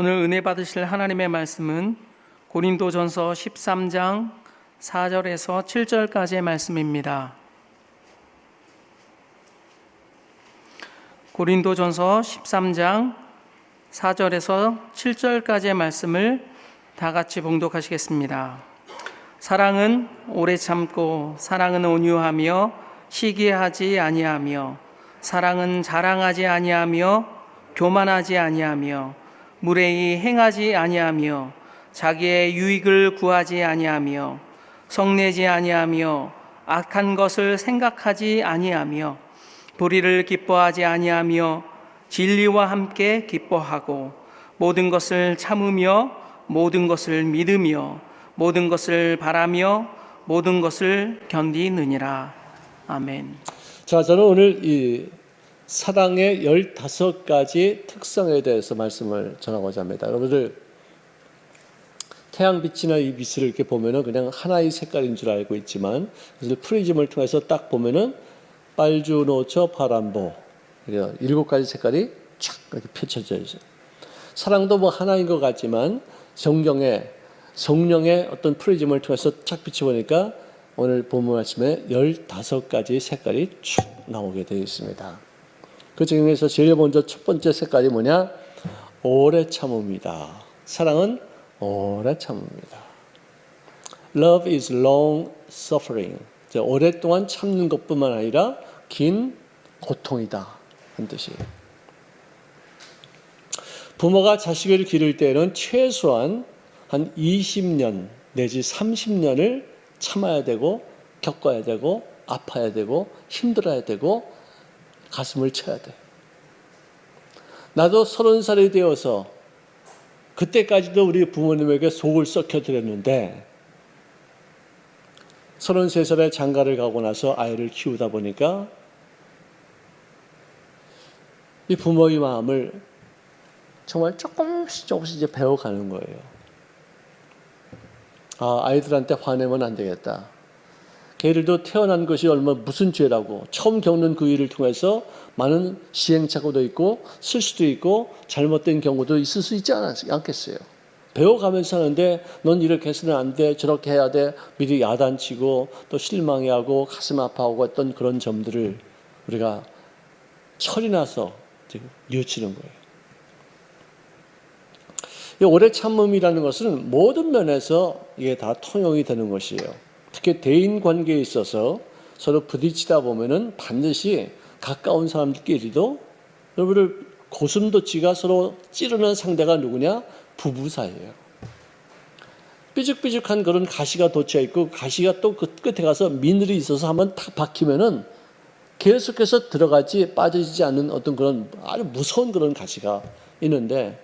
오늘 은혜 받으실 하나님의 말씀은 고린도전서 13장 4절에서 7절까지의 말씀입니다. 고린도전서 13장 4절에서 7절까지의 말씀을 다 같이 봉독하시겠습니다. 사랑은 오래 참고 사랑은 온유하며 시기하지 아니하며 사랑은 자랑하지 아니하며 교만하지 아니하며 무례히 행하지 아니하며 자기의 유익을 구하지 아니하며 성내지 아니하며 악한 것을 생각하지 아니하며 불의를 기뻐하지 아니하며 진리와 함께 기뻐하고 모든 것을 참으며 모든 것을 믿으며 모든 것을 바라며 모든 것을 견디느니라. 아멘. 자, 저는 오늘 이 사랑의 15가지 특성에 대해서 말씀을 전하고자 합니다. 여러분들 태양빛이나 이 빛을 이렇게 보면은 그냥 하나의 색깔인 줄 알고 있지만 그래서 프리즘을 통해서 딱 보면은 빨주, 노초, 파란보 7가지 색깔이 쫙 이렇게 펼쳐져 있어요. 사랑도 뭐 하나인 것 같지만 성령의 어떤 프리즘을 통해서 쫙 비춰보니까 오늘 본문 말씀에 15가지 색깔이 쭉 나오게 되어 있습니다. 그 중에서 제일 먼저 첫 번째 색깔이 뭐냐? 오래 참음이다. 사랑은 오래 참음이다. Love is long suffering. 오랫동안 참는 것뿐만 아니라 긴 고통이다 한 뜻이에요. 부모가 자식을 기를 때에는 최소한 한 20년 내지 30년을 참아야 되고 겪어야 되고 아파야 되고 힘들어야 되고 가슴을 쳐야 돼. 나도 30살이 되어서 그때까지도 우리 부모님에게 속을 썩혀드렸는데 33살에 장가를 가고 나서 아이를 키우다 보니까 이 부모의 마음을 정말 조금씩 이제 배워가는 거예요. 아이들한테 화내면 안 되겠다. 걔들도 태어난 것이 무슨 죄라고 처음 겪는 그 일을 통해서 많은 시행착오도 있고 실수도 있고 잘못된 경우도 있을 수 있지 않겠어요. 배워가면서 하는데 넌 이렇게 해서는 안 돼, 저렇게 해야 돼, 미리 야단치고 또 실망해하고 가슴 아파하고 했던 그런 점들을 우리가 철이 나서 뉘우치는 거예요. 이 오래 참음이라는 것은 모든 면에서 이게 다 통용이 되는 것이에요. 특히 대인 관계에 있어서 서로 부딪히다 보면은 반드시 가까운 사람들끼리도 여러분들 고슴도치가 서로 찌르는 상대가 누구냐? 부부 사이예요. 삐죽삐죽한 그런 가시가 돋쳐 있고 가시가 또 그 끝에 가서 미늘이 있어서 한번 탁 박히면은 계속해서 들어가지 빠지지 않는 어떤 그런 아주 무서운 그런 가시가 있는데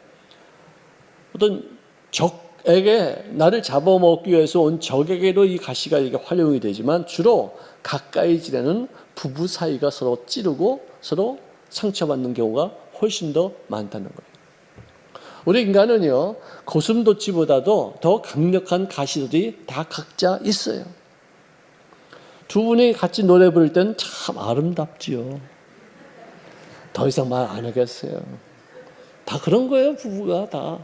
어떤 적에게 나를 잡아먹기 위해서 온 적에게도 이 가시가 이게 활용이 되지만 주로 가까이 지내는 부부 사이가 서로 찌르고 서로 상처받는 경우가 훨씬 더 많다는 거예요. 우리 인간은요 고슴도치보다도 더 강력한 가시들이 다 각자 있어요. 두 분이 같이 노래 부를 때는 참 아름답지요. 더 이상 말 안 하겠어요. 다 그런 거예요. 부부가 다.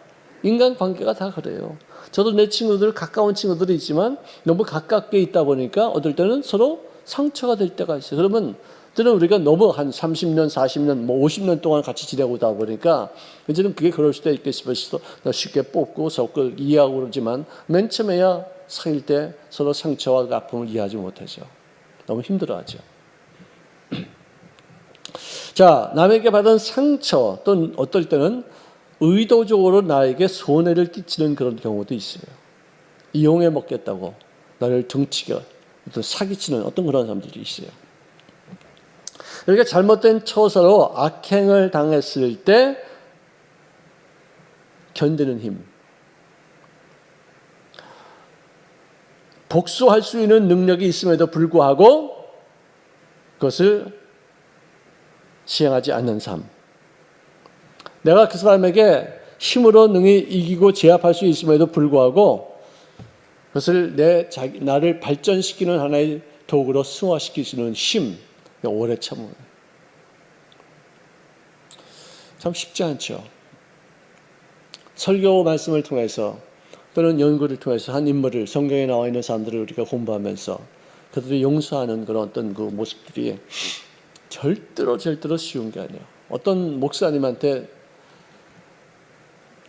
인간관계가 다 그래요. 저도 내 친구들 가까운 친구들이 있지만 너무 가깝게 있다 보니까 어떨 때는 서로 상처가 될 때가 있어요. 그러면 저는 우리가 너무 한 30년, 40년, 50년 동안 같이 지내고다 보니까 이제는 그게 그럴 수도 있겠어. 쉽게 뽑고 서로 이해하고 그러지만 맨 처음에야 사귈 때 서로 상처와 아픔을 이해하지 못하죠. 너무 힘들어하죠. 자, 남에게 받은 상처 또는 어떨 때는 의도적으로 나에게 손해를 끼치는 그런 경우도 있어요. 이용해 먹겠다고 나를 등치게 또 사기치는 어떤 그런 사람들이 있어요. 그러니까 잘못된 처사로 악행을 당했을 때 견디는 힘, 복수할 수 있는 능력이 있음에도 불구하고 그것을 시행하지 않는 삶. 내가 그 사람에게 힘으로 능히 이기고 제압할 수 있음에도 불구하고 그것을 나를 발전시키는 하나의 도구로 승화시킬 수 있는 힘, 오래 참음. 참 쉽지 않죠. 설교 말씀을 통해서 또는 연구를 통해서 한 인물을 성경에 나와 있는 사람들을 우리가 공부하면서 그들이 용서하는 그런 어떤 그 모습들이 절대로 쉬운 게 아니에요. 어떤 목사님한테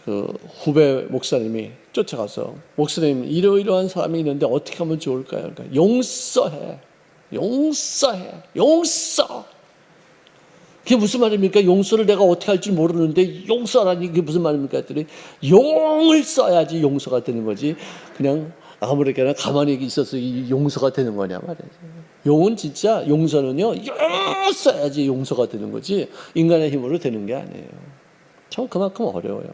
그 후배 목사님이 쫓아가서 목사님 이러이러한 사람이 있는데 어떻게 하면 좋을까요? 그러니까 용서. 그게 무슨 말입니까? 용서를 내가 어떻게 할 줄 모르는데 용서라니 그게 무슨 말입니까? 했더니 용을 써야지 용서가 되는 거지. 그냥 아무렇게나 가만히 있어서 이 용서가 되는 거냐 말이에요. 용은 진짜 용서는요. 용 써야지 용서가 되는 거지 인간의 힘으로 되는 게 아니에요. 참 그만큼 어려워요.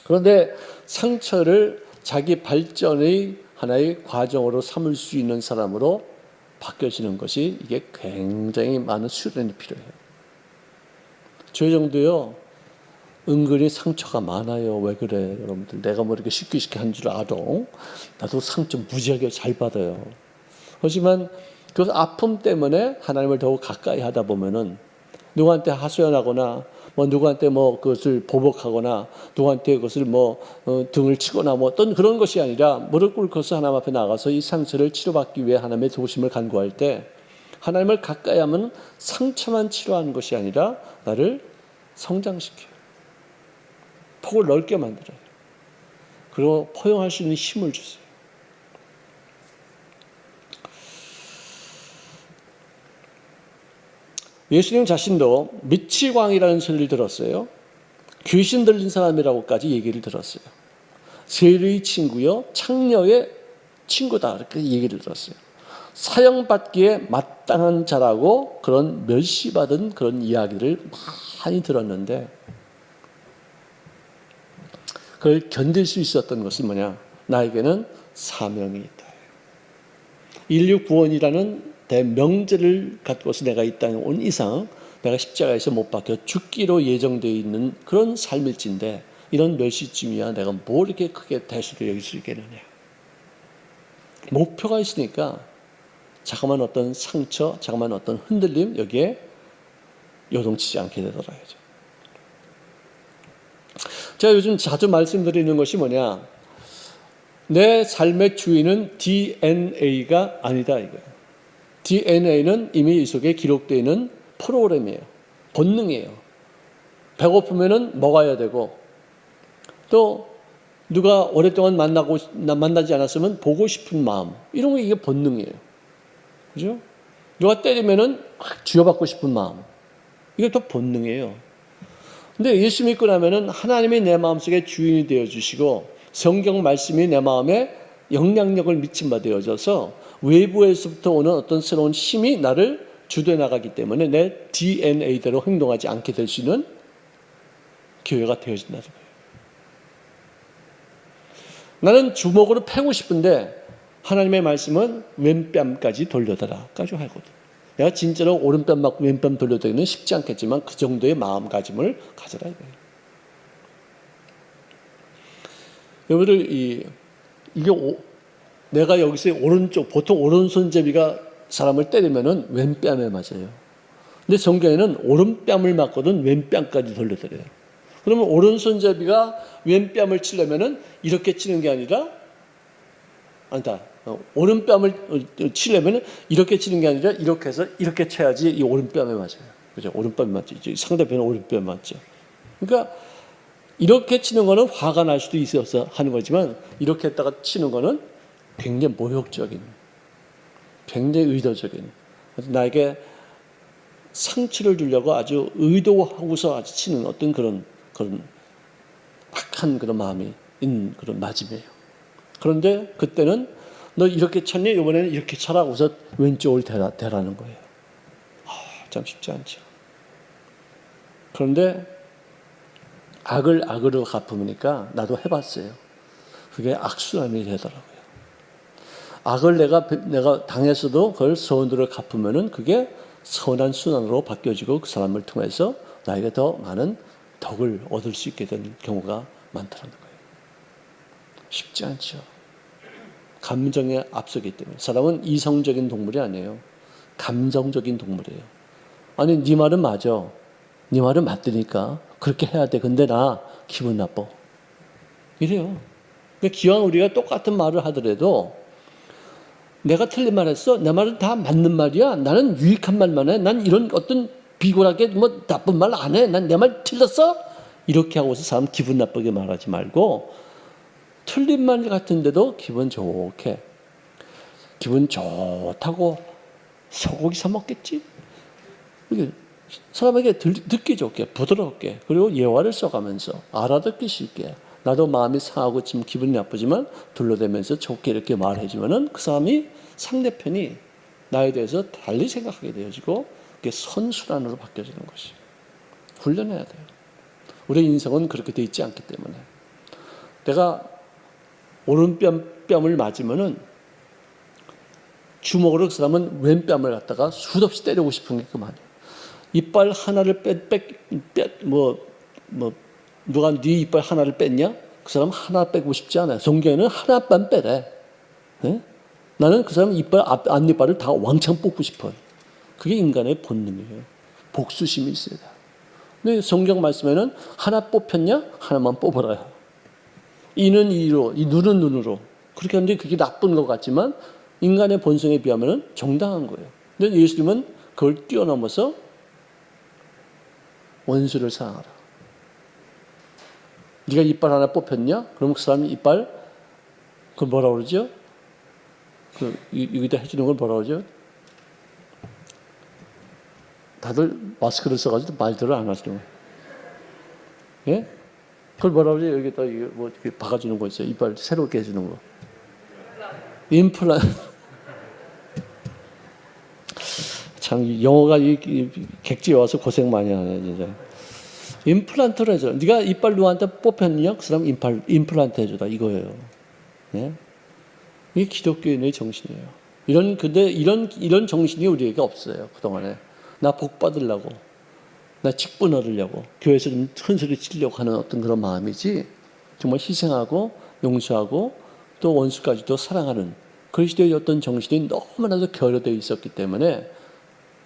그런데 상처를 자기 발전의 하나의 과정으로 삼을 수 있는 사람으로 바뀌어지는 것이 이게 굉장히 많은 수련이 필요해요. 조정도요 은근히 상처가 많아요. 왜 그래 여러분들? 내가 뭐 이렇게 쉽게 한 줄 알아? 나도 상처 무지하게 잘 받아요. 하지만 그 아픔 때문에 하나님을 더욱 가까이 하다 보면은 누구한테 하소연하거나 뭐 누구한테 뭐 그것을 보복하거나 누구한테 그것을 뭐 등을 치거나 뭐 어떤 그런 것이 아니라 무릎 꿇고서 하나님 앞에 나가서 이 상처를 치료받기 위해 하나님의 도우심을 간구할 때 하나님을 가까이 하면 상처만 치료하는 것이 아니라 나를 성장시켜요. 폭을 넓게 만들어요. 그리고 포용할 수 있는 힘을 주세요. 예수님 자신도 미치광이라는 소리를 들었어요. 귀신 들린 사람이라고까지 얘기를 들었어요. 세리의 친구요, 창녀의 친구다 이렇게 얘기를 들었어요. 사형받기에 마땅한 자라고 그런 멸시받은 그런 이야기를 많이 들었는데 그걸 견딜 수 있었던 것은 뭐냐? 나에게는 사명이 있다. 인류 구원이라는 대명제를 갖고서 내가 이 땅에 온 이상 내가 십자가에서 못 박혀 죽기로 예정되어 있는 그런 삶일진데 이런 멸시쯤이야 내가 뭘 이렇게 크게 대수로 여길 수 있겠느냐. 목표가 있으니까 자그마한 어떤 상처, 자그마한 어떤 흔들림 여기에 요동치지 않게 되더라고요. 제가 요즘 자주 말씀드리는 것이 뭐냐. 내 삶의 주인은 DNA가 아니다 이거예요. DNA는 이미 이 속에 기록되어 있는 프로그램이에요. 본능이에요. 배고프면은 먹어야 되고 또 누가 오랫동안 만나지 않았으면 보고 싶은 마음 이런 게 이게 본능이에요. 그죠? 누가 때리면은 쥐어받고 싶은 마음 이게 또 본능이에요. 근데 예수 믿고 나면은 하나님이 내 마음속에 주인이 되어 주시고 성경 말씀이 내 마음에 영향력을 미친 바 되어져서 외부에서부터 오는 어떤 새로운 힘이 나를 주도해 나가기 때문에 내 DNA대로 행동하지 않게 될 수 있는 기회가 되어진다는 거예요. 나는 주먹으로 패고 싶은데 하나님의 말씀은 왼뺨까지 돌려달라까지 하거든. 내가 진짜로 오른뺨 맞고 왼뺨 돌려드리는 쉽지 않겠지만 그 정도의 마음가짐을 가져라 이거예요. 여러분들 이게 내가 여기서 오른쪽 보통 오른손잡이가 사람을 때리면은 왼뺨에 맞아요. 근데 성경에는 오른뺨을 맞거든 왼뺨까지 돌려드려요. 그러면 오른손잡이가 왼뺨을 치려면은 이렇게 치는 게 아니라 아니다. 오른뺨을 치려면은 이렇게 치는 게 아니라 이렇게 해서 이렇게 쳐야지 이 오른뺨에 맞아요. 그죠? 오른뺨 맞죠. 상대편은 오른뺨 맞죠. 그러니까 이렇게 치는 거는 화가 날 수도 있어서 하는 거지만 이렇게 했다가 치는 거는 굉장히 모욕적인, 굉장히 의도적인, 나에게 상처를 주려고 아주 의도하고서 아주 치는 어떤 그런 악한 그런 마음이 있는 그런 맞음이에요. 그런데 그때는 너 이렇게 쳤니? 이번에는 이렇게 쳐라고서 왼쪽을 대라는 거예요. 참 쉽지 않죠. 그런데 악을 악으로 갚으니까 나도 해봤어요. 그게 악순환이 되더라고요. 악을 내가 당했어도 그걸 선으로 갚으면은 그게 선한 순환으로 바뀌어지고 그 사람을 통해서 나에게 더 많은 덕을 얻을 수 있게 되는 경우가 많다는 거예요. 쉽지 않죠. 감정에 앞서기 때문에. 사람은 이성적인 동물이 아니에요. 감정적인 동물이에요. 아니 네 말은 맞아. 네 말은 맞으니까 그렇게 해야 돼. 근데 나 기분 나빠. 이래요. 그러니까 기왕 우리가 똑같은 말을 하더라도 내가 틀린 말 했어. 내 말은 다 맞는 말이야. 나는 유익한 말만 해. 난 이런 어떤 비굴하게 뭐 나쁜 말 안 해. 난 내 말 틀렸어? 이렇게 하고서 사람 기분 나쁘게 말하지 말고 틀린 말 같은데도 기분 좋게 기분 좋다고 소고기 사 먹겠지? 이게 사람에게 듣기 좋게 부드럽게 그리고 예화를 써가면서 알아듣기 쉽게 나도 마음이 상하고 지금 기분이 나쁘지만 둘러대면서 좋게 이렇게 말해주면은 그 사람이 상대편이 나에 대해서 달리 생각하게 되어지고 그게 선순환으로 바뀌어지는 것이 훈련해야 돼요. 우리 인생은 그렇게 돼 있지 않기 때문에 내가 오른뺨을 맞으면은 주먹으로 그 사람은 왼뺨을 갖다가 수없이 때리고 싶은 게 그만이에요. 이빨 하나를 누가 네 이빨 하나를 뺐냐? 그 사람 하나 빼고 싶지 않아요. 성경에는 하나만 빼래. 네? 나는 그 사람 이빨 앞니빨을 다 왕창 뽑고 싶어요. 그게 인간의 본능이에요. 복수심이 있어야 돼. 근데 성경 말씀에는 하나 뽑혔냐? 하나만 뽑아라요. 이는 이로, 이 눈은 눈으로. 그렇게 하는데 그게 나쁜 것 같지만 인간의 본성에 비하면 정당한 거예요. 근데 예수님은 그걸 뛰어넘어서 원수를 사랑하라. 네가 이빨 하나 뽑혔냐? 그럼 그 사람이 이빨 그 뭐라 그러죠? 그 여기다 해주는 걸 뭐라 그러죠? 다들 마스크를 써가지고 말들을 안 하시는 거예요. 예? 그걸 뭐라 그러죠? 여기다 이게 뭐 이렇게 박아주는 거 있어요. 이빨 새롭게 해주는 거. 임플란트. 참 영어가 객지에 와서 고생 많이 하네 진짜. 임플란트를 해줘. 네가 이빨 누구한테 뽑혔냐? 그 사람 임플란트 해줘다 이거예요. 네? 이게 기독교인의 정신이에요. 근데 이런 정신이 우리에게 없어요. 그동안에. 나 복 받으려고, 나 직분 얻으려고, 교회에서 좀 큰 소리 치려고 하는 어떤 그런 마음이지, 정말 희생하고, 용서하고, 또 원수까지도 사랑하는 그리스도의 어떤 정신이 너무나도 결여되어 있었기 때문에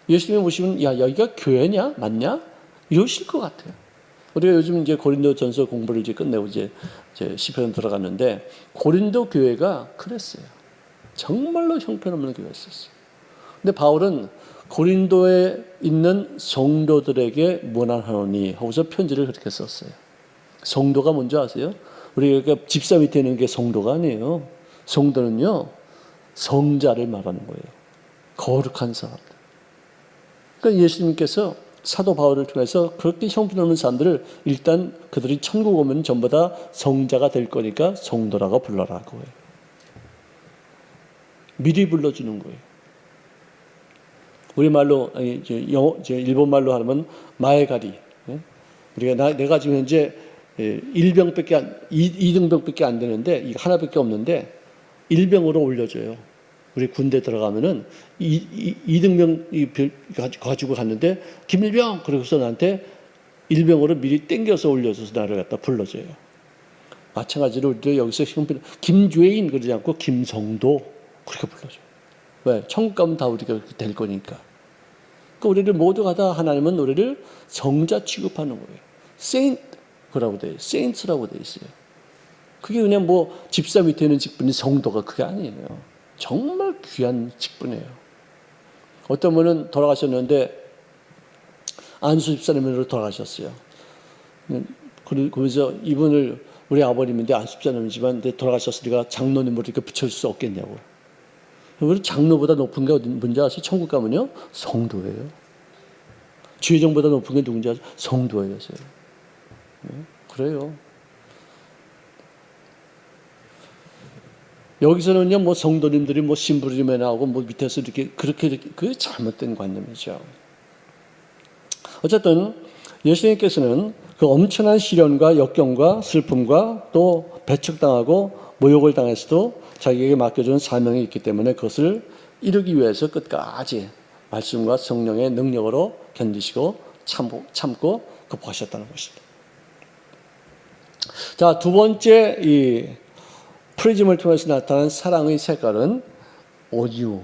예수님이 보시면, 야, 여기가 교회냐? 맞냐? 이러실 것 같아요. 우리가 요즘 이제 고린도전서 공부를 이제 끝내고 이제 시편 들어갔는데 고린도 교회가 그랬어요. 정말로 형편없는 교회였었어요. 근데 바울은 고린도에 있는 성도들에게 문안하노니 하고서 편지를 그렇게 썼어요. 성도가 뭔지 아세요? 우리가 집사 밑에 있는 게 성도가 아니에요. 성도는요, 성자를 말하는 거예요. 거룩한 사람들. 그러니까 예수님께서 사도 바울을 통해서 그렇게 형편없는 사람들을 일단 그들이 천국 오면 전부 다 성자가 될 거니까 성도라고 불러라고 해요. 미리 불러주는 거예요. 우리말로, 일본 말로 하면 마에가리. 우리가 내가 지금 현재 2등병밖에 안 되는데, 이거 하나밖에 없는데, 1병으로 올려줘요. 우리 군대 들어가면은 2등병 가지고 갔는데, 김일병! 그러고서 나한테 1병으로 미리 땡겨서 올려줘서 나를 갖다 불러줘요. 마찬가지로 우리도 여기서 김주혜인 그러지 않고 김성도 그렇게 불러줘요. 왜? 천국 가면 다 우리가 될 거니까. 그러니까 우리를 모두가 다 하나님은 우리를 성자 취급하는 거예요. 세인트라고 돼, 세인트라고 돼 있어요. 그게 그냥 뭐 집사 밑에 있는 직분이 성도가 그게 아니에요. 정말 귀한 직분이에요. 어떤 분은 돌아가셨는데 안수 집사님으로 돌아가셨어요. 그러면서 이분을 우리 아버님인데 안수 집사님이지만 돌아가셨으니까 장로님으로 이렇게 붙여줄 수 없겠냐고. 우리 장로보다 높은 게 뭔지 아세요? 천국 가면요, 성도예요. 주회장보다 높은 게 누군지 아세요? 성도예요. 그래요. 여기서는요, 뭐 성도님들이 뭐 심부름에 나오고 뭐 밑에서 이렇게 그렇게 그게 잘못된 관념이죠. 어쨌든 예수님께서는 그 엄청난 시련과 역경과 슬픔과 또 배척당하고 모욕을 당해서도 자기에게 맡겨준 사명이 있기 때문에 그것을 이루기 위해서 끝까지 말씀과 성령의 능력으로 견디시고 참고 극복하셨다는 것입니다. 자, 두 번째 이 프리즘을 통해서 나타난 사랑의 색깔은 온유,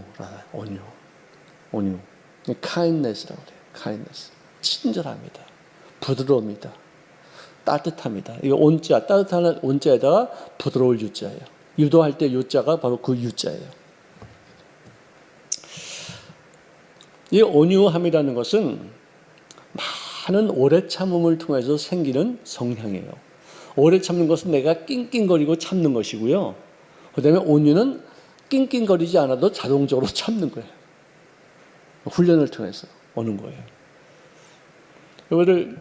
kindness라고 해요. kindness, 친절합니다. 부드러움이다. 따뜻합니다. 이 온자, 따뜻한 온자에다가 부드러울 유자예요. 유도할 때 유자가 바로 그 유자예요. 이 온유함이라는 것은 많은 오래 참음을 통해서 생기는 성향이에요. 오래 참는 것은 내가 낑낑거리고 참는 것이고요. 그다음에 온유는 낑낑거리지 않아도 자동적으로 참는 거예요. 훈련을 통해서 오는 거예요. 이거를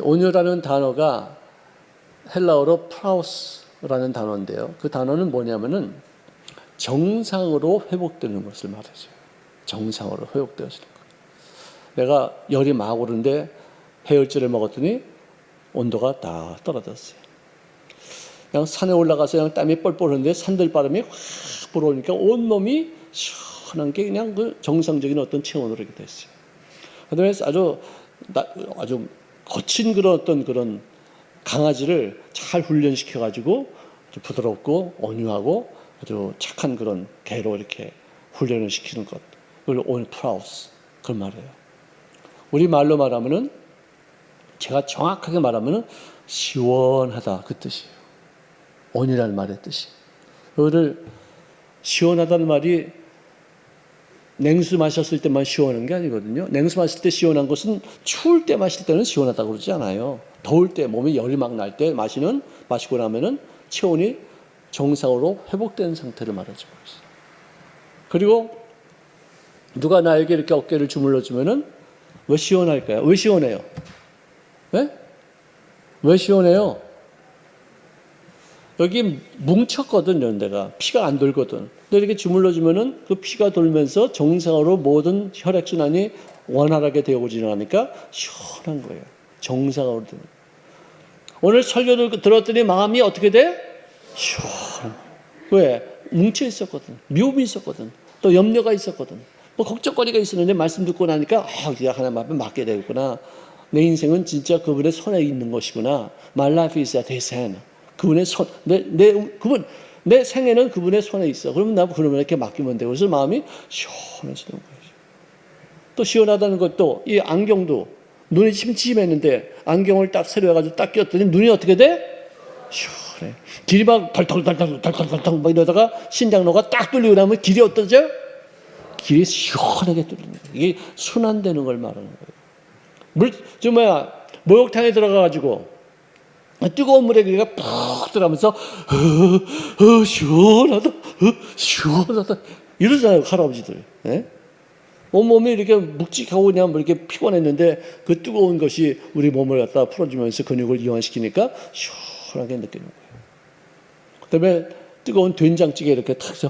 온유라는 단어가 헬라어로 프라우스라는 단어인데요. 그 단어는 뭐냐면은 정상으로 회복되는 것을 말해줘요. 정상으로 회복되어지는 것. 내가 열이 막 오르는데 해열제를 먹었더니 온도가 다 떨어졌어요. 그냥 산에 올라가서 그냥 땀이 뻘뻘 흐르는데 산들바람이 확 불어오니까 온몸이 시원한 게 그냥 그 정상적인 어떤 체온으로 이렇게 됐어요. 그다음에 아주 거친 그런 강아지를 잘 훈련시켜 가지고 부드럽고 온유하고 아주 착한 그런 개로 이렇게 훈련을 시키는 것. 그걸 온 프라우스 그런 말이에요. 우리 말로 말하면은 제가 정확하게 말하면은 시원하다 그 뜻이에요. 온이라는 말의 뜻이. 그거를 시원하다는 말이 냉수 마셨을 때만 시원한 게 아니거든요. 냉수 마실 때 시원한 것은 추울 때 마실 때는 시원하다고 그러지 않아요. 더울 때 몸에 열이 막 날 때 마시고 나면은 체온이 정상으로 회복된 상태를 말하죠. 그리고 누가 나에게 이렇게 어깨를 주물러 주면은 왜 시원할까요? 왜 시원해요? 네? 왜 시원해요? 여기 뭉쳤거든, 이런 데가. 피가 안 돌거든. 근데 이렇게 주물러주면은 그 피가 돌면서 정상으로 모든 혈액순환이 원활하게 되어지는 하니까 시원한 거예요. 정상으로 되는. 오늘 설교를 들었더니 마음이 어떻게 돼? 시원. 왜? 뭉쳐 있었거든. 미움이 있었거든. 또 염려가 있었거든. 뭐 걱정거리가 있었는데 말씀 듣고 나니까 이제 하나님 앞에 맡게 되겠구나. 내 인생은 진짜 그분의 손에 있는 것이구나. My life is at His hand. 그분의 손, 내 생애는 그분의 손에 있어. 그러면 나 그러면 이렇게 맡기면 되고. 그래서 마음이 시원해지는 거예요. 또 시원하다는 것도 이 안경도 눈이 침침했는데 안경을 딱 새로 해가지고 딱 꼈더니 눈이 어떻게 돼? 시원해. 길이 막 덜덜덜덜덜덜덜 막 이러다가 신장로가 딱 뚫리고 나면 길이 어떠죠? 길이 시원하게 뚫리는 거예요. 이게 순환되는 걸 말하는 거예요. 목욕탕에 들어가가지고 뜨거운 물에 그가 푹 들어가면서 시원하다, 시원하다 이러잖아요, 할아버지들. 네? 온몸이 이렇게 묵직하고 그냥 이렇게 피곤했는데 그 뜨거운 것이 우리 몸을 갖다 풀어주면서 근육을 이완시키니까 시원하게 느끼는 거예요. 그다음에 뜨거운 된장찌개 이렇게 탁 해서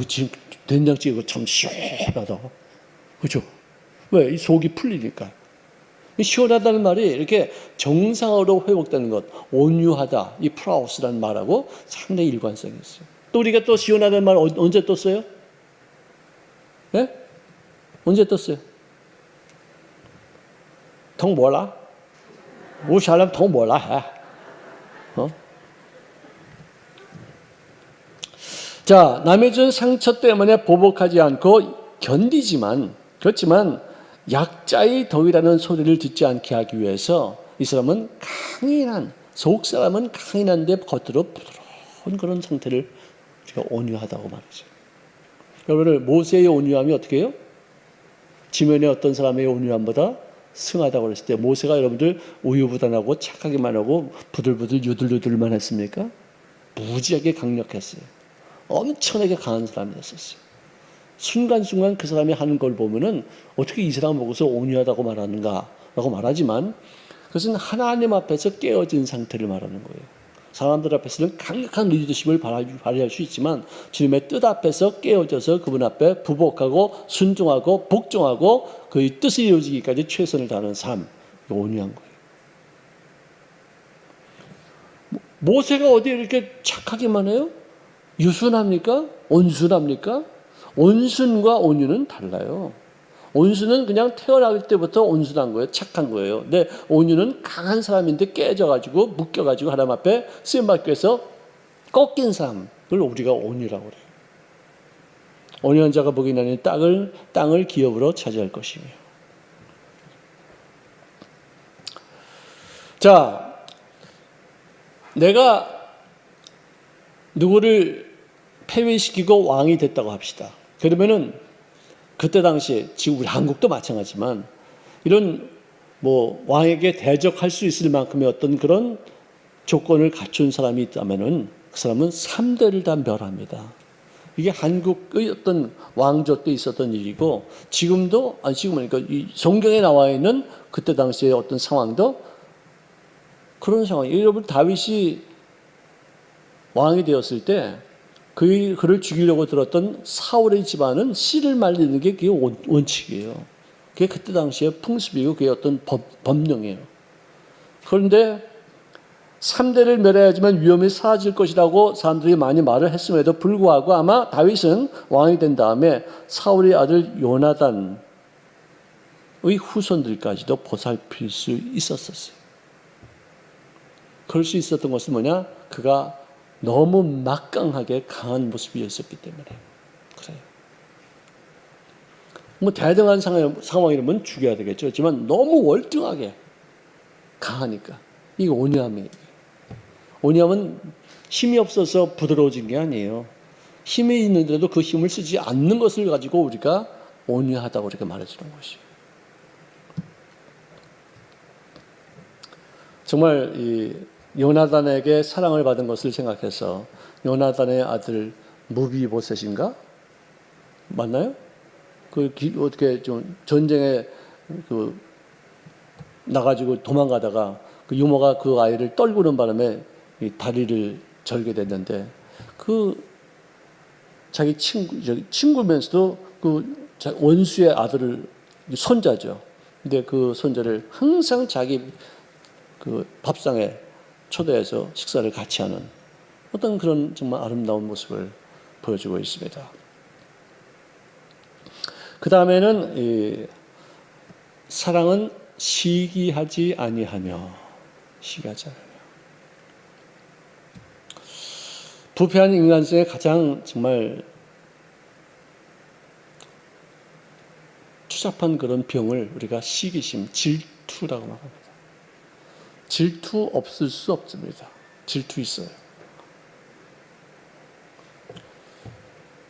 지금 된장찌개가 참 시원하다. 그죠? 왜? 이 속이 풀리니까. 시원하다는 말이 이렇게 정상으로 회복되는 것, 온유하다, 이 프라우스라는 말하고 상당히 일관성이 있어요. 또 우리가 또 시원하다는 말 언제 또 써요? 예? 언제 또 써요? 통 몰라? 우리 사람 통 몰라? 자, 남의 준 상처 때문에 보복하지 않고 견디지만, 그렇지만 약자의 덕이라는 소리를 듣지 않게 하기 위해서 이 사람은 속 사람은 강인한데 겉으로 부드러운 그런 상태를 우리가 온유하다고 말하죠. 여러분, 모세의 온유함이 어떻게 해요? 지면의 어떤 사람의 온유함보다 승하다고 그랬을 때 모세가 여러분들 우유부단하고 착하기만 하고 부들부들 유들유들만 했습니까? 무지하게 강력했어요. 엄청나게 강한 사람이었어요. 순간순간 그 사람이 하는 걸 보면은 어떻게 이 사람 보고서 온유하다고 말하는가라고 말하지만 그것은 하나님 앞에서 깨어진 상태를 말하는 거예요. 사람들 앞에서는 강력한 리더십을 발휘할 수 있지만 주님의 뜻 앞에서 깨어져서 그분 앞에 부복하고 순종하고 복종하고 그의 뜻이 이루어지기까지 최선을 다하는 삶, 온유한 거예요. 모세가 어디 이렇게 착하기만 해요? 유순합니까? 온순합니까? 온순과 온유는 달라요. 온순은 그냥 태어날 때부터 온순한 거예요. 착한 거예요. 근데 온유는 강한 사람인데 깨져가지고 묶여가지고 하나님 앞에 쓰임받기 위해서 꺾인 사람을 우리가 온유라고 그래요. 온유한 자가 복이 나니 땅을 기업으로 차지할 것이며. 자, 내가 누구를 폐위시키고 왕이 됐다고 합시다. 그러면은 그때 당시에 지금 우리 한국도 마찬가지지만 이런 뭐 왕에게 대적할 수 있을 만큼의 어떤 그런 조건을 갖춘 사람이 있다면은 그 사람은 3대를 다 멸합니다. 이게 한국의 어떤 왕조 때 있었던 일이고 지금도 지금은 그러니까 이 성경에 나와 있는 그때 당시의 어떤 상황도 그런 상황이에요. 여러분 다윗이 왕이 되었을 때 그를 죽이려고 들었던 사울의 집안은 씨를 말리는 게 그게 원칙이에요. 그게 그때 당시의 풍습이고 그게 어떤 법령이에요. 그런데 3대를 멸해야지만 위험이 사라질 것이라고 사람들이 많이 말을 했음에도 불구하고 아마 다윗은 왕이 된 다음에 사울의 아들 요나단의 후손들까지도 보살필 수 있었어요. 그럴 수 있었던 것은 뭐냐? 그가 너무 막강하게 강한 모습이었기 때문에 그래요. 뭐 대등한 상황이라면 죽여야 되겠죠. 하지만 너무 월등하게 강하니까 이게 온유함이에요. 온유함은 힘이 없어서 부드러워진 게 아니에요. 힘이 있는데도 그 힘을 쓰지 않는 것을 가지고 우리가 온유하다고 이렇게 말해주는 것이에요. 정말 이 요나단에게 사랑을 받은 것을 생각해서 요나단의 아들 무비보셋인가 맞나요? 어떻게 좀 전쟁에 나가지고 도망가다가 그 유모가 그 아이를 떨구는 바람에 이 다리를 절게 됐는데 자기 친구면서도 원수의 아들을 손자죠. 근데 그 손자를 항상 자기 밥상에 초대해서 식사를 같이 하는 어떤 그런 정말 아름다운 모습을 보여주고 있습니다. 그 다음에는 사랑은 시기하지 아니하며 부패한 인간성의 가장 정말 추잡한 그런 병을 우리가 시기심, 질투라고 말합니다. 질투 없을 수 없습니다. 질투 있어요.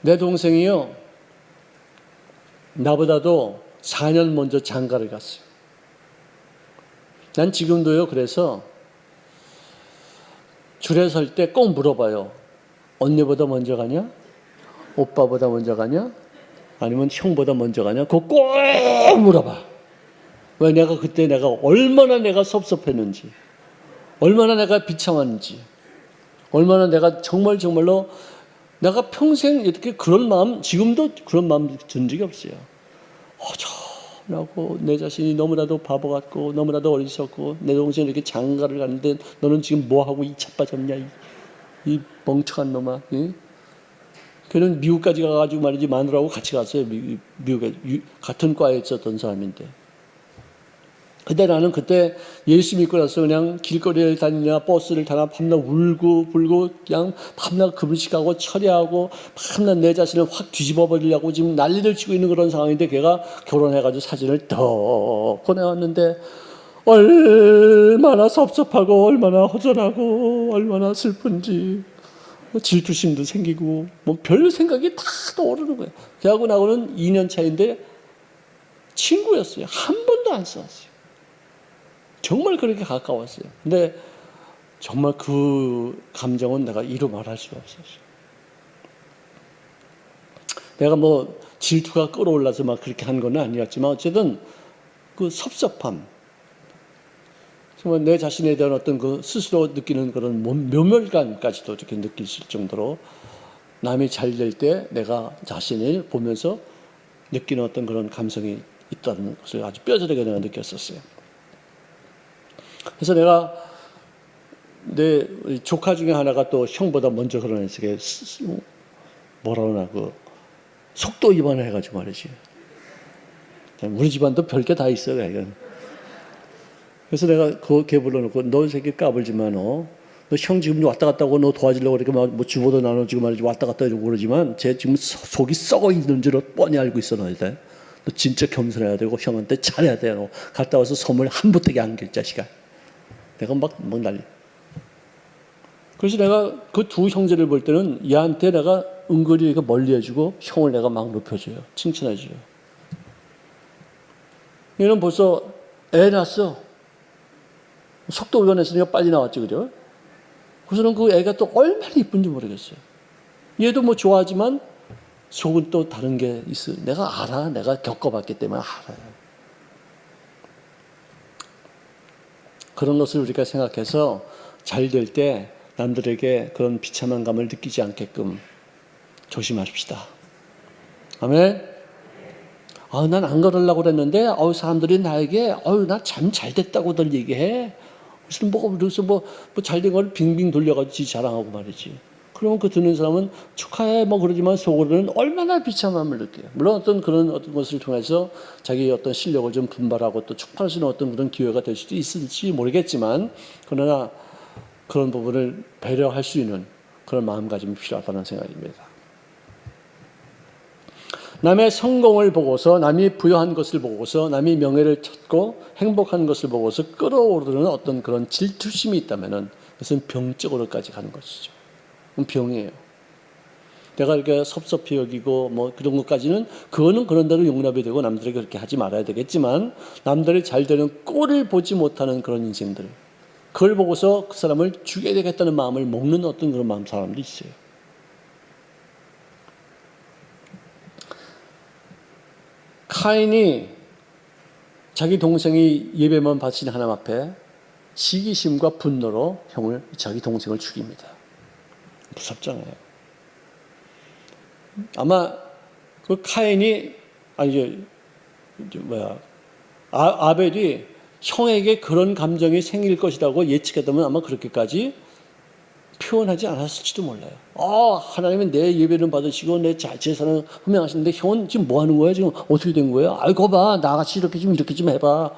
내 동생이요, 나보다도 4년 먼저 장가를 갔어요. 난 지금도요, 그래서 줄에 설 때 꼭 물어봐요. 언니보다 먼저 가냐? 오빠보다 먼저 가냐? 아니면 형보다 먼저 가냐? 그거 꼭 물어봐. 왜? 그때 내가 얼마나 내가 섭섭했는지, 얼마나 내가 비참한지, 얼마나 내가 정말로 내가 평생 이렇게 그런 마음, 지금도 그런 마음 든 적이 없어요. 허전하고 내 자신이 너무나도 바보 같고 너무나도 어리석고 내 동생이 이렇게 장가를 갔는데 너는 지금 뭐하고 이 차빠졌냐 이 멍청한 놈아. 예? 걔는 미국까지 가가지고 말이지 마누라하고 같이 갔어요. 미국에 같은 과에 있었던 사람인데. 근데 나는 그때 예수 믿고 나서 그냥 길거리에 다니냐 버스를 타나 밤낮 울고 불고 그냥 밤낮 금식하고 철야하고 밤낮 내 자신을 확 뒤집어 버리려고 지금 난리를 치고 있는 그런 상황인데 걔가 결혼해가지고 사진을 더 보내왔는데 얼마나 섭섭하고 얼마나 허전하고 얼마나 슬픈지 질투심도 생기고 뭐 별 생각이 다 떠오르는 거예요. 걔하고 나하고는 2년 차인데 친구였어요. 한 번도 안 싸웠어요. 정말 그렇게 가까웠어요. 근데 정말 그 감정은 내가 이루 말할 수가 없었어요. 내가 뭐 질투가 끌어올라서 막 그렇게 한 건 아니었지만 어쨌든 그 섭섭함, 정말 내 자신에 대한 어떤 그 스스로 느끼는 그런 모멸감까지도 이렇게 느낄 정도로 남이 잘 될 때 내가 자신을 보면서 느끼는 어떤 그런 감성이 있다는 것을 아주 뼈저리게 내가 느꼈었어요. 그래서 내가 내 조카 중에 하나가 또 형보다 먼저 결혼해서 뭐라 그러나 속도 위반을 해가지고 말이지. 우리 집안도 별게 다 있어요. 이건. 그래서 내가 걔 불러놓고 너 새끼 까불지만 너 형 지금 왔다 갔다 하고 너 도와주려고 이렇게 뭐 주보도 나눠주고 말이지 왔다 갔다 이러고 그러지만 쟤 지금 속이 썩어 있는 줄 뻔히 알고 있어 너희들. 너 진짜 겸손해야 되고 형한테 잘해야 돼. 너 갔다 와서 선물 한 부탁이 안겨 이 자식아. 내가 막 난리. 그래서 내가 그 두 형제를 볼 때는 얘한테 내가 은근히 멀리 해주고 형을 내가 막 높여줘요. 칭찬해줘요. 얘는 벌써 애 낳았어. 속도 위반했으니까 빨리 나왔지, 그죠? 그래서는 그 애가 또 얼마나 이쁜지 모르겠어요. 얘도 뭐 좋아하지만 속은 또 다른 게 있어. 내가 알아. 내가 겪어봤기 때문에 알아요. 그런 것을 우리가 생각해서 잘 될 때 남들에게 그런 비참한 감을 느끼지 않게끔 조심하십시다. 아멘. 난 안 그러려고 그랬는데, 사람들이 나에게, 나 참 잘 됐다고들 얘기해. 그래서 뭐 잘 된 걸 빙빙 돌려가지고 지 자랑하고 말이지. 그러면 그 듣는 사람은 축하해 뭐 그러지만 속으로는 얼마나 비참함을 느껴요. 물론 어떤 것을 통해서 자기의 어떤 실력을 좀 분발하고 또 축하할 수 있는 어떤 그런 기회가 될 수도 있을지 모르겠지만, 그러나 그런 부분을 배려할 수 있는 그런 마음가짐이 필요하다는 생각입니다. 남의 성공을 보고서, 남이 부여한 것을 보고서, 남이 명예를 찾고 행복한 것을 보고서 끌어오르는 어떤 그런 질투심이 있다면은 그것은 병적으로까지 가는 것이죠. 그건 병이에요. 내가 이렇게 섭섭히 여기고 뭐 그런 것까지는 그거는 그런 대로 용납이 되고 남들에게 그렇게 하지 말아야 되겠지만, 남들이 잘 되는 꼴을 보지 못하는 그런 인생들, 그걸 보고서 그 사람을 죽여야 되겠다는 마음을 먹는 어떤 그런 마음 사람도 있어요. 카인이 자기 동생이 예배만 바친 하나님 앞에 시기심과 분노로 자기 동생을 죽입니다. 무섭잖아요. 아마 그 카인이 아벨이 형에게 그런 감정이 생길 것이라고 예측했다면 아마 그렇게까지 표현하지 않았을지도 몰라요. 하나님은 내 예배는 받으시고 내 제사는 흠양하시는데 형은 지금 뭐 하는 거야? 지금 어떻게 된 거야? 거 봐. 나같이 이렇게 좀 해봐.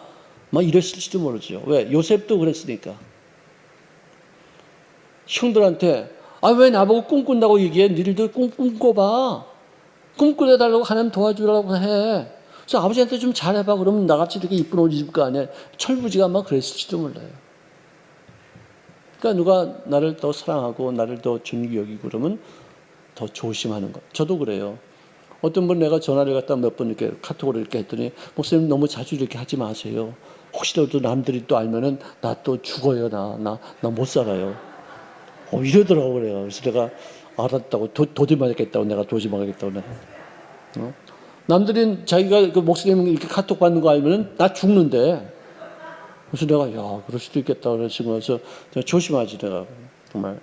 막 이랬을지도 모르죠. 왜? 요셉도 그랬으니까. 형들한테 왜 나보고 꿈꾼다고 얘기해? 니들도 꿈꿔봐. 꿈꾸려달라고 하나님 도와주라고 해. 그래서 아버지한테 좀 잘해봐. 그러면 나같이 이렇게 이쁜 옷 입을 거 아니야. 철부지가 막 그랬을지도 몰라요. 그러니까 누가 나를 더 사랑하고 나를 더 존귀 여기고 그러면 더 조심하는 것. 저도 그래요. 어떤 분 내가 전화를 갖다 몇 번 이렇게 카톡으로 이렇게 했더니, 목사님 너무 자주 이렇게 하지 마세요. 혹시라도 남들이 또 알면은 나 또 죽어요. 나 못 살아요. 이러더라고 그래요. 그래서 내가 알았다고 도저히 맞겠다고 내가 도저히 맞겠다고 내가. 남들이 자기가 그 목사님 이렇게 카톡 받는 거 알면은 나 죽는데. 그래서 내가 그럴 수도 있겠다 그래서 조심하지 내가 정말.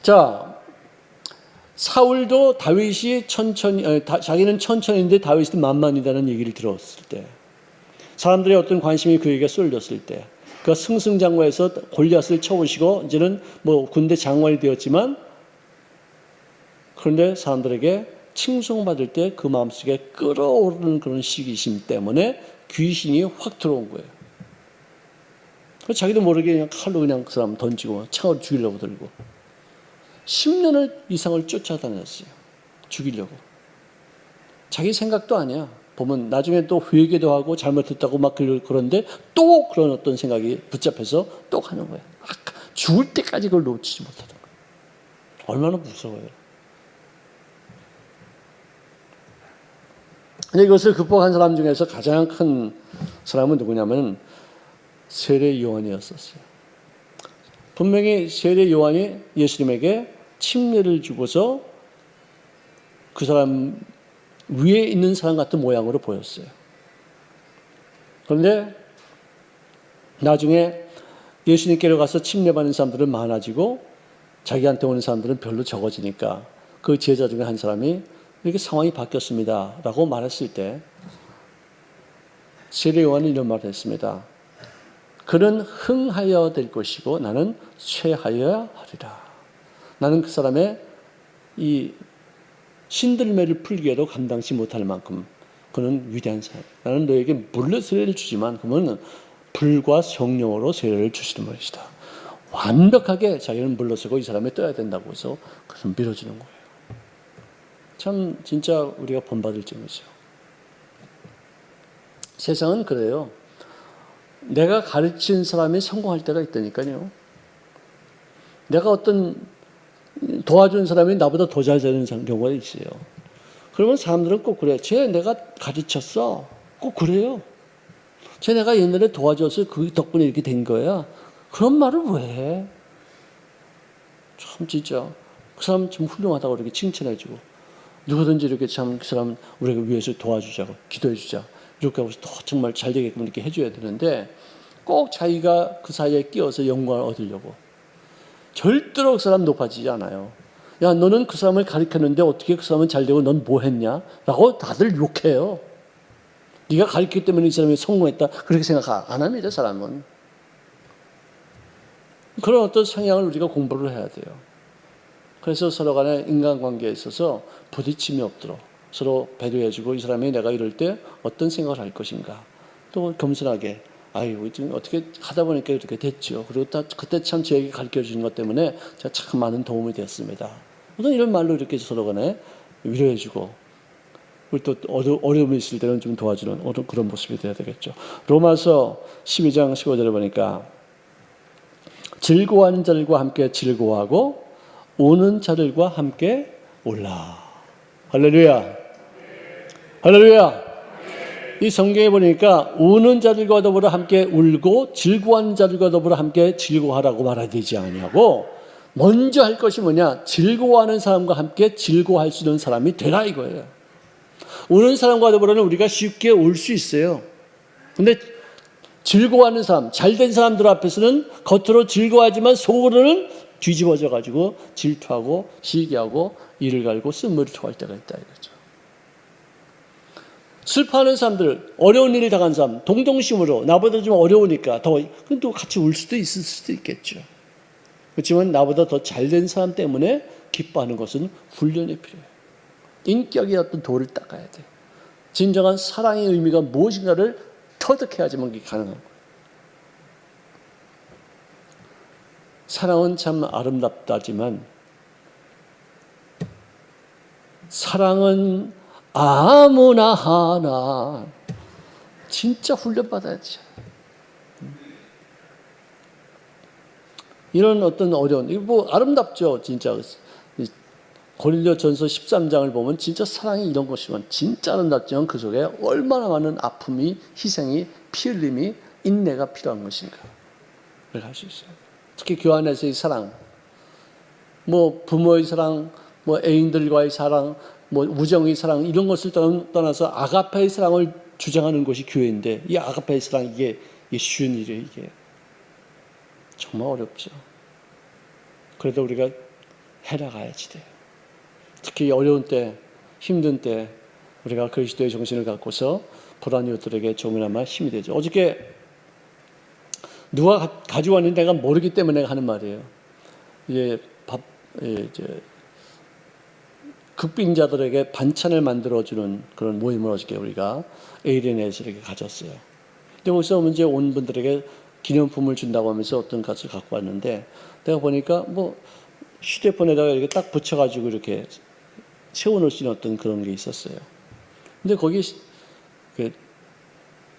자, 사울도 다윗이 자기는 천천히인데 다윗은 만만이라는 얘기를 들었을 때, 사람들의 어떤 관심이 그에게 쏠렸을 때, 그가 승승장구해서 골리앗을 쳐오시고 이제는 뭐 군대 장관이 되었지만, 그런데 사람들에게 칭송받을 때 그 마음속에 끓어오르는 그런 시기심 때문에 귀신이 확 들어온 거예요. 자기도 모르게 그냥 칼로 그냥 그 사람 던지고 창으로 죽이려고 들고 10년을 이상을 쫓아다녔어요. 죽이려고. 자기 생각도 아니야. 보면 나중에 또 회개도 하고 잘못했다고 막 그런데 또 그런 어떤 생각이 붙잡혀서 또 하는 거야. 죽을 때까지 그걸 놓치지 못하는 거야. 얼마나 무서워요. 근데 이것을 극복한 사람 중에서 가장 큰 사람은 누구냐면 세례 요한이었었어요. 분명히 세례 요한이 예수님에게 침례를 주고서 그 사람 위에 있는 사람 같은 모양으로 보였어요. 그런데 나중에 예수님께로 가서 침례받는 사람들은 많아지고 자기한테 오는 사람들은 별로 적어지니까 그 제자 중에 한 사람이 이렇게 상황이 바뀌었습니다 라고 말했을 때 세례 요한은 이런 말을 했습니다. 그는 흥하여 될 것이고 나는 쇠하여야 하리라. 나는 그 사람의 이 신들매를 풀기에도 감당치 못할 만큼 그는 위대한 사람. 나는 너에게 물로 세례를 주지만 그러면 불과 성령으로 세례를 주시는 것이다. 완벽하게 자기는 물러서고 이 사람이 떠야 된다고 해서 그것을 밀어주는 거예요. 참 진짜 우리가 본받을 점이죠. 세상은 그래요. 내가 가르친 사람이 성공할 때가 있다니까요. 내가 어떤 도와준 사람이 나보다 더 잘 되는 경우가 있어요. 그러면 사람들은 꼭 그래요. 쟤 내가 가르쳤어. 꼭 그래요. 쟤 내가 옛날에 도와줘서 그 덕분에 이렇게 된 거야. 그런 말을 왜 해? 참 진짜 그 사람 좀 훌륭하다고 이렇게 칭찬해주고 누구든지 이렇게 참 그 사람 우리가 위해서 도와주자고 기도해주자 이렇게 하고서 더 정말 잘 되게끔 이렇게 해줘야 되는데 꼭 자기가 그 사이에 끼어서 영광을 얻으려고 절대로 그 사람 높아지지 않아요. 야, 너는 그 사람을 가르쳤는데 어떻게 그 사람은 잘 되고 넌 뭐 했냐? 라고 다들 욕해요. 네가 가르쳤기 때문에 이 사람이 성공했다. 그렇게 생각 안 합니다, 사람은. 그런 어떤 성향을 우리가 공부를 해야 돼요. 그래서 서로 간에 인간관계에 있어서 부딪힘이 없도록 서로 배려해주고 이 사람이 내가 이럴 때 어떤 생각을 할 것인가. 또 겸손하게 아유, 지금 어떻게 하다 보니까 이렇게 됐죠. 그리고 그때 참 저에게 가르쳐 주신 것 때문에 제가 참 많은 도움이 되었습니다. 어떤 이런 말로 이렇게 서로 간에 위로해주고 우리 또 어려움이 있을 때는 좀 도와주는 그런 모습이 되어야 되겠죠. 로마서 12장 15절에 보니까 즐거워하는 자들과 함께 즐거워하고 우는 자들과 함께 울라. 할렐루야. 할렐루야. 이 성경에 보니까 우는 자들과 더불어 함께 울고 즐거워하는 자들과 더불어 함께 즐거워하라고 말해야 되지 않냐고 먼저 할 것이 뭐냐? 즐거워하는 사람과 함께 즐거워할 수 있는 사람이 되라 이거예요. 우는 사람과 더불어는 우리가 쉽게 울 수 있어요. 근데 즐거워하는 사람, 잘된 사람들 앞에서는 겉으로 즐거워하지만 속으로는 뒤집어져 가지고 질투하고 시기하고 이를 갈고 쓴물을 토할 때가 있다 이거죠. 슬퍼하는 사람들, 어려운 일을 당한 사람, 동정심으로 나보다 좀 어려우니까 또 같이 울 수도 있을 수도 있겠죠. 그렇지만 나보다 더 잘된 사람 때문에 기뻐하는 것은 훈련이 필요해요. 인격의 어떤 도를 닦아야 돼. 진정한 사랑의 의미가 무엇인가를 터득해야지만 그게 가능한 거예요. 사랑은 참 아름답다지만 사랑은 아무나 하나 진짜 훈련받아야지. 이런 어떤 어려운 이거 뭐 아름답죠 진짜. 고린도전서 13장을 보면 진짜 사랑이 이런 것이면 진짜 아름답지만 그 속에 얼마나 많은 아픔이 희생이 피 흘림이 인내가 필요한 것인가를 할 수 있어요. 특히 교회 안에서의 사랑, 뭐 부모의 사랑, 뭐 애인들과의 사랑, 뭐 우정의 사랑 이런 것을 떠나서 아가페의 사랑을 주장하는 것이 교회인데 이 아가페의 사랑 이게 쉬운 일이에요. 이게 정말 어렵죠. 그래도 우리가 해나가야지 돼요. 특히 어려운 때, 힘든 때 우리가 그리스도의 정신을 갖고서 불안한 이웃들에게 조금이나마 힘이 되죠. 어저께 누가 가져왔는지 내가 모르기 때문에 하는 말이에요. 이제 극빈자들에게 반찬을 만들어주는 그런 모임을 어저께 우리가 에이렌에서 이렇게 가졌어요. 근데 거기서 이제 온 분들에게 기념품을 준다고 하면서 어떤 것을 갖고 왔는데 내가 보니까 뭐 휴대폰에다가 이렇게 딱 붙여가지고 이렇게 세워놓을 수 있는 어떤 그런 게 있었어요. 근데 거기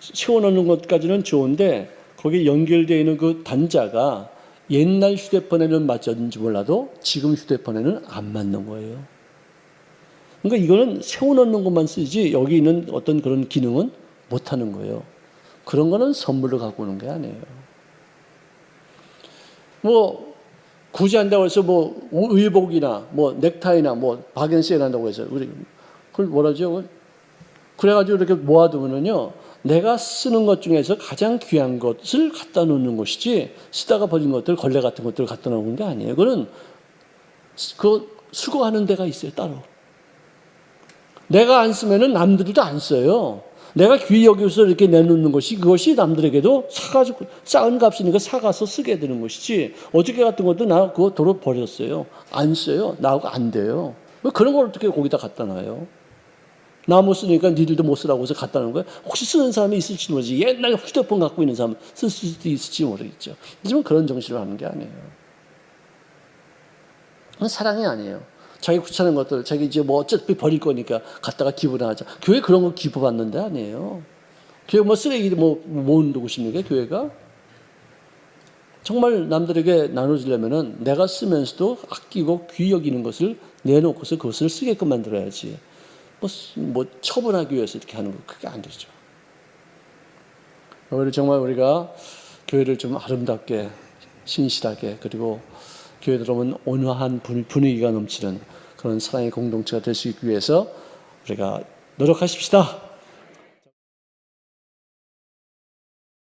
세워놓는 것까지는 좋은데 거기 연결되어 있는 그 단자가 옛날 휴대폰에는 맞았는지 몰라도 지금 휴대폰에는 안 맞는 거예요. 그러니까 이거는 세워놓는 것만 쓰지 여기 있는 어떤 그런 기능은 못하는 거예요. 그런 거는 선물로 갖고 오는 게 아니에요. 뭐 굳이 한다고 해서 뭐 의복이나 뭐 넥타이나 뭐 박연세일 한다고 해서 우리 그걸 뭐라죠? 그래가지고 이렇게 모아두면은요 내가 쓰는 것 중에서 가장 귀한 것을 갖다 놓는 것이지 쓰다가 버린 것들 걸레 같은 것들을 갖다 놓는 게 아니에요. 그거는 그 수거하는 데가 있어요 따로. 내가 안 쓰면은 남들도 안 써요. 내가 귀히 여기서 이렇게 내놓는 것이 그것이 남들에게도 사가지고 싸은 값이니까 사가서 쓰게 되는 것이지 어저께 같은 것도 나 그거 도로 버렸어요. 안 써요. 나하고 안 돼요. 왜 그런 걸 어떻게 거기다 갖다 놔요? 나 못 쓰니까 니들도 못 쓰라고 해서 갖다 놓은 거야. 혹시 쓰는 사람이 있을지 모르지. 옛날 휴대폰 갖고 있는 사람 쓸 수도 있을지 모르겠죠. 하지만 그런 정신으로 하는 게 아니에요. 그건 사랑이 아니에요. 자기 귀찮은 것들, 자기 이제 뭐 어차피 버릴 거니까 갖다가 기부나 하자. 교회 그런 거 기부 받는 데 아니에요. 교회 뭐 쓰레기 뭐 모으는 곳입니까? 교회가? 정말 남들에게 나눠주려면은 내가 쓰면서도 아끼고 귀히 여기는 것을 내놓고서 그것을 쓰게끔 만들어야지. 뭐 처분하기 위해서 이렇게 하는 거 그게 안 되죠. 오히려 정말 우리가 교회를 좀 아름답게 신실하게 그리고 교회 들어오면 온화한 분위기가 넘치는 그런 사랑의 공동체가 될 수 있기 위해서 우리가 노력하십시다.